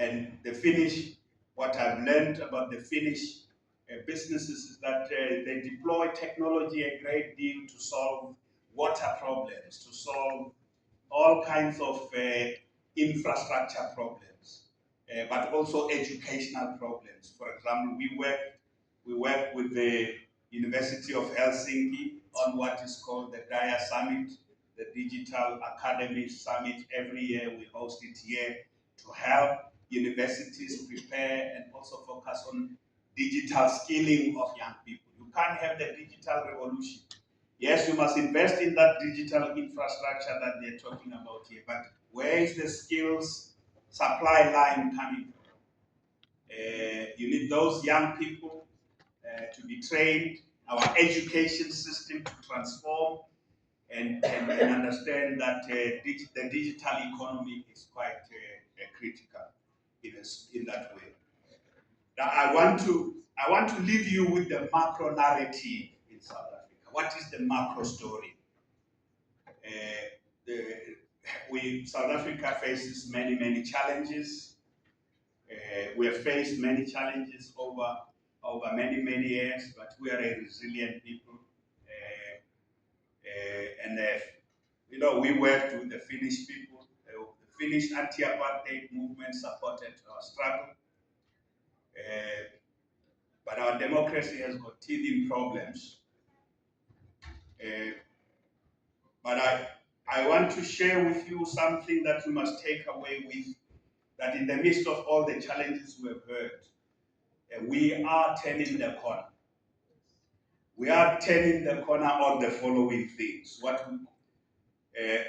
And the Finnish, what I've learned about the Finnish businesses is that they deploy technology a great deal to solve water problems, to solve all kinds of infrastructure problems, but also educational problems. For example, we work with the University of Helsinki on what is called the DIA Summit, the Digital Academy Summit. Every year we host it here to help universities prepare and also focus on digital skilling of young people. You can't have the digital revolution. Yes, you must invest in that digital infrastructure that they're talking about here, but where is the skills supply line coming from? You need those young people to be trained, our education system to transform and understand that the digital economy is quite critical in that way. Now, I want to leave you with the macro narrative in South Africa. What is the macro story? South Africa faces many challenges. We have faced many challenges over many years, but we are a resilient people. And we worked with the Finnish people. The Finnish anti-apartheid movement supported our struggle. But our democracy has got teething problems. But I want to share with you something that you must take away with, that in the midst of all the challenges we have heard, we are turning the corner. We are turning the corner on the following things. What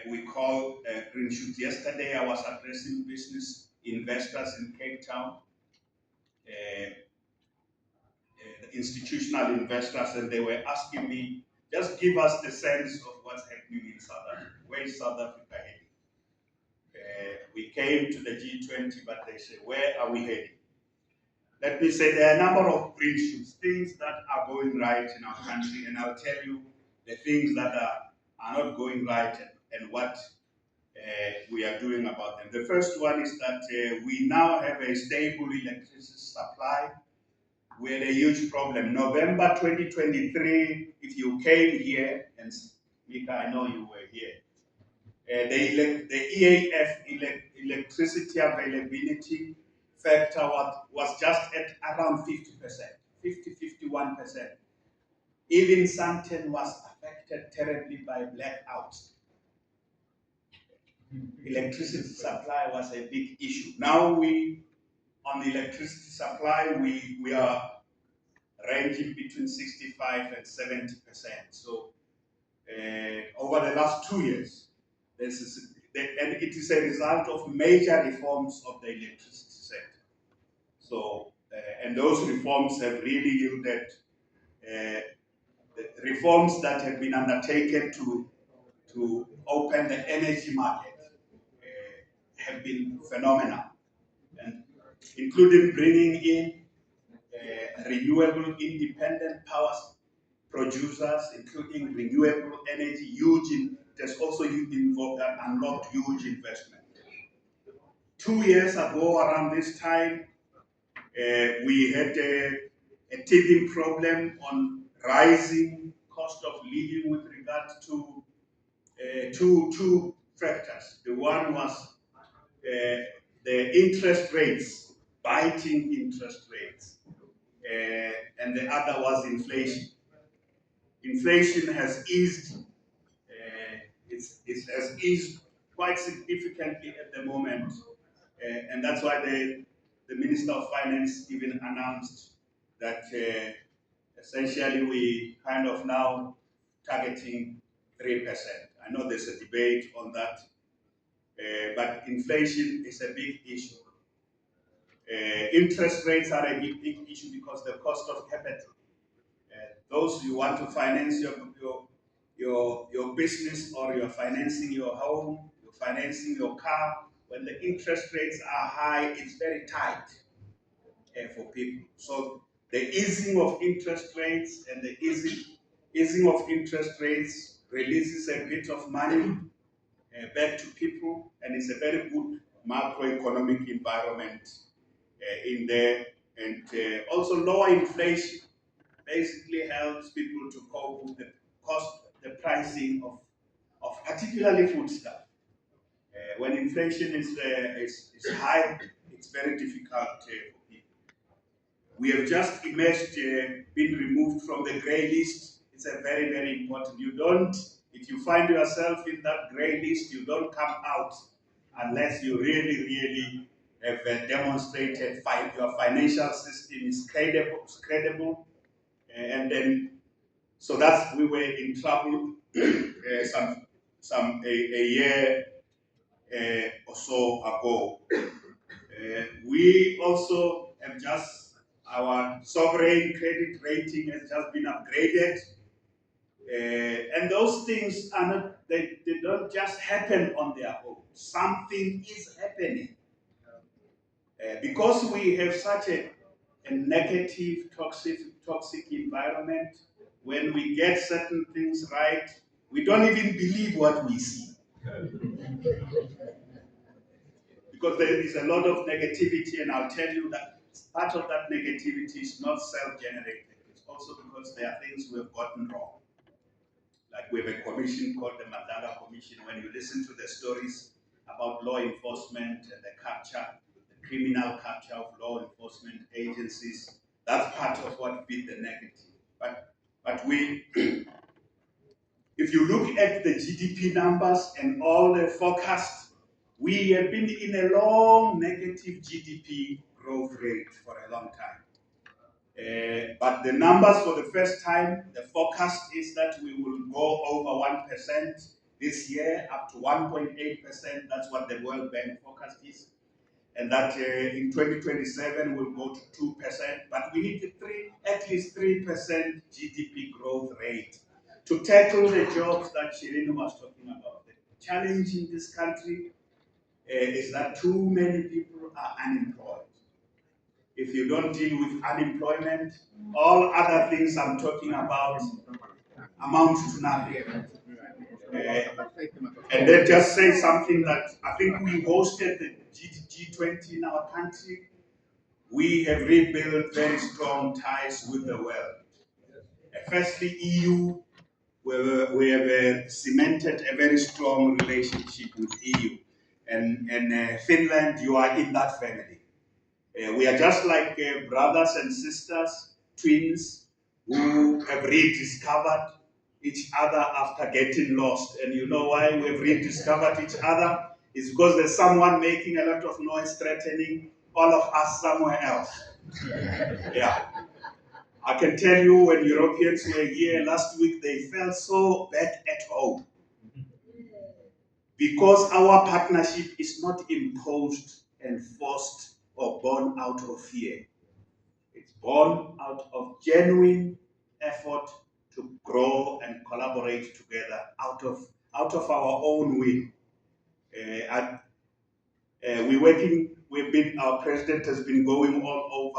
we call green shoots. Yesterday I was addressing business investors in Cape Town, institutional investors, and they were asking me, just give us the sense of what's happening in South Africa. Where is South Africa heading? We came to the G20, but they say, where are we heading? Let me say there are a number of green shoots, things that are going right in our country, and I'll tell you the things that are not going right and what we are doing about them. The first one is that we now have a stable electricity supply. We had a huge problem. November 2023, if you came here, and Mika, I know you were here, the EAF electricity availability factor was just at around 50%, 51%. Even Sandton was affected terribly by blackouts. Electricity supply was a big issue. Now on the electricity supply, we are ranging between 65 and 70%. So over the last 2 years, and it is a result of major reforms of the electricity sector. So, and those reforms have really yielded the reforms that have been undertaken to open the energy market have been phenomenal, and including bringing in renewable independent power producers, including renewable energy, there's also involved that unlocked huge investment. 2 years ago, around this time, we had a teething problem on rising cost of living with regard to two factors. The one was the interest rates, biting interest rates, and the other was inflation. Inflation has eased. It has eased quite significantly at the moment, and that's why the Minister of Finance even announced that essentially we kind of now targeting 3%. I know there's a debate on that, but inflation is a big issue. Interest rates are a big issue because the cost of capital. Those you want to finance your business, or you're financing your home, you're financing your car, when the interest rates are high, it's very tight for people. So the easing of interest rates and the easing of interest rates releases a bit of money back to people, and it's a very good macroeconomic environment in there, and also lower inflation basically helps people to cope with the cost, the pricing of particularly foodstuff. When inflation is high, it's very difficult for people. We have just emerged, been removed from the grey list. It's a very, very important. If you find yourself in that grey list, you don't come out unless you really, really have demonstrated your financial system is credible, and then so we were in trouble a year or so ago. We also have just, our sovereign credit rating has just been upgraded. And those things are not, they don't just happen on their own. Something is happening. Because we have such a negative, toxic environment, when we get certain things right, we don't even believe what we see. Because there is a lot of negativity, and I'll tell you that part of that negativity is not self-generated. It's also because there are things we have gotten wrong. Like we have a commission called the Mandala Commission. When you listen to the stories about law enforcement and the criminal capture of law enforcement agencies, that's part of what feed the negative. But we, if you look at the GDP numbers and all the forecasts, we have been in a long negative GDP growth rate for a long time. But the numbers for the first time, the forecast is that we will go over 1% this year, up to 1.8%. That's what the World Bank forecast is. And that in 2027 we'll go to 2%. But we need at least 3% GDP growth rate to tackle the jobs that Shirin was talking about. The challenge in this country is that too many people are unemployed. If you don't deal with unemployment, all other things I'm talking about amount to nothing. And then just say something that I think we hosted the G20 in our country. We have rebuilt very strong ties with the world. Firstly, EU, we have cemented a very strong relationship with EU. And Finland, you are in that family. We are just like brothers and sisters, twins, who have rediscovered each other after getting lost. And you know why we've rediscovered each other? It's because there's someone making a lot of noise threatening all of us somewhere else. Yeah. I can tell you when Europeans were here last week, they felt so back at home. Because our partnership is not imposed and forced or born out of fear. It's born out of genuine effort to grow and collaborate together out of our own will. Our president has been going all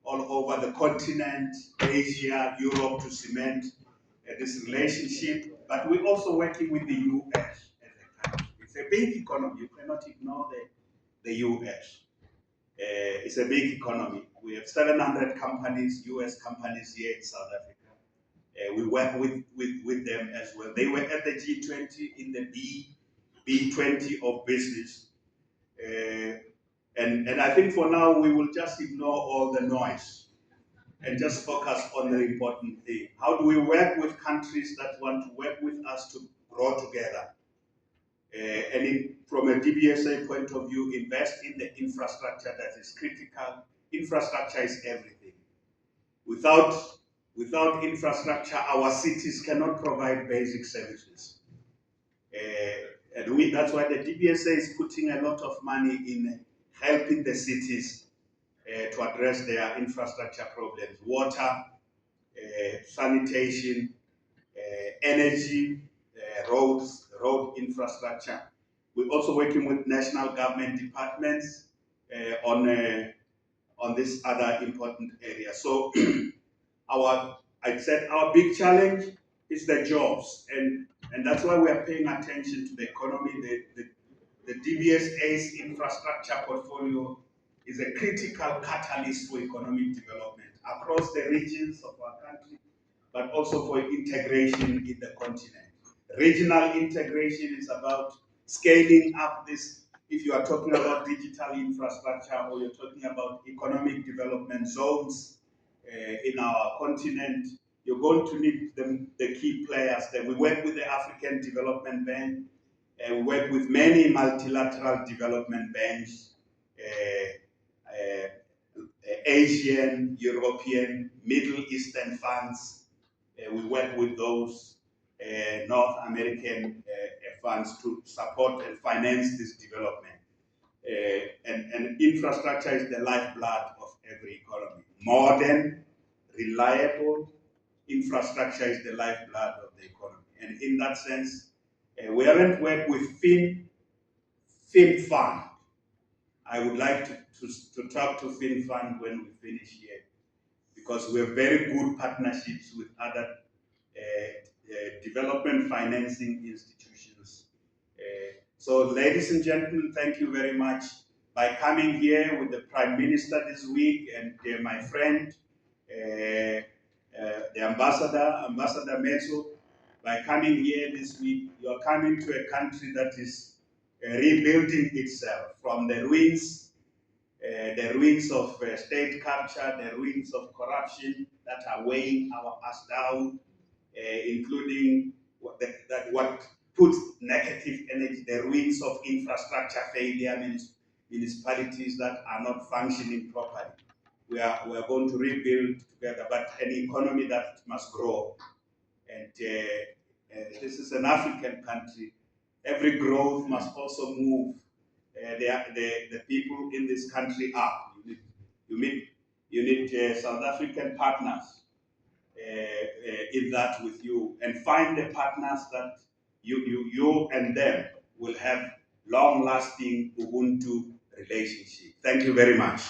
over the continent, Asia, Europe, to cement this relationship. But we're also working with the US as a country. It's a big economy. You cannot ignore the US. It's a big economy. We have 700 companies, US companies here in South Africa. We work with them as well. They were at the G20 in the B20 of business. And I think for now we will just ignore all the noise and just focus on the important thing. How do we work with countries that want to work with us to grow together? From a DBSA point of view, invest in the infrastructure that is critical. Infrastructure is everything. Without infrastructure, our cities cannot provide basic services. That's why the DBSA is putting a lot of money in helping the cities to address their infrastructure problems. Water, sanitation, energy, roads, road infrastructure. We're also working with national government departments on this other important area. So our big challenge is the jobs, and that's why we are paying attention to the economy. the DBSA's infrastructure portfolio is a critical catalyst for economic development across the regions of our country, but also for integration in the continent. Regional integration is about scaling up this. If you are talking about digital infrastructure or you're talking about economic development zones in our continent, you're going to need the key players there. We work with the African Development Bank, we work with many multilateral development banks, Asian, European, Middle Eastern funds. We work with those North American funds to support and finance this development. And infrastructure is the lifeblood of every economy. Modern, reliable infrastructure is the lifeblood of the economy. And in that sense, we haven't worked with FinFund. I would like to talk to FinFund when we finish here, because we have very good partnerships with other development financing institutions. So ladies and gentlemen, thank you very much. By coming here with the Prime Minister this week and my friend, the Ambassador Metso, by coming here this week, you are coming to a country that is rebuilding itself from the ruins of state capture, the ruins of corruption that are weighing us down, including what puts negative energy, the ruins of infrastructure failure, municipalities that are not functioning properly. We are going to rebuild together, but an economy that must grow. And this is an African country. Every growth must also move the people in this country up. You need South African partners in that with you, and find the partners that you and them will have long-lasting Ubuntu relationship. Thank you very much.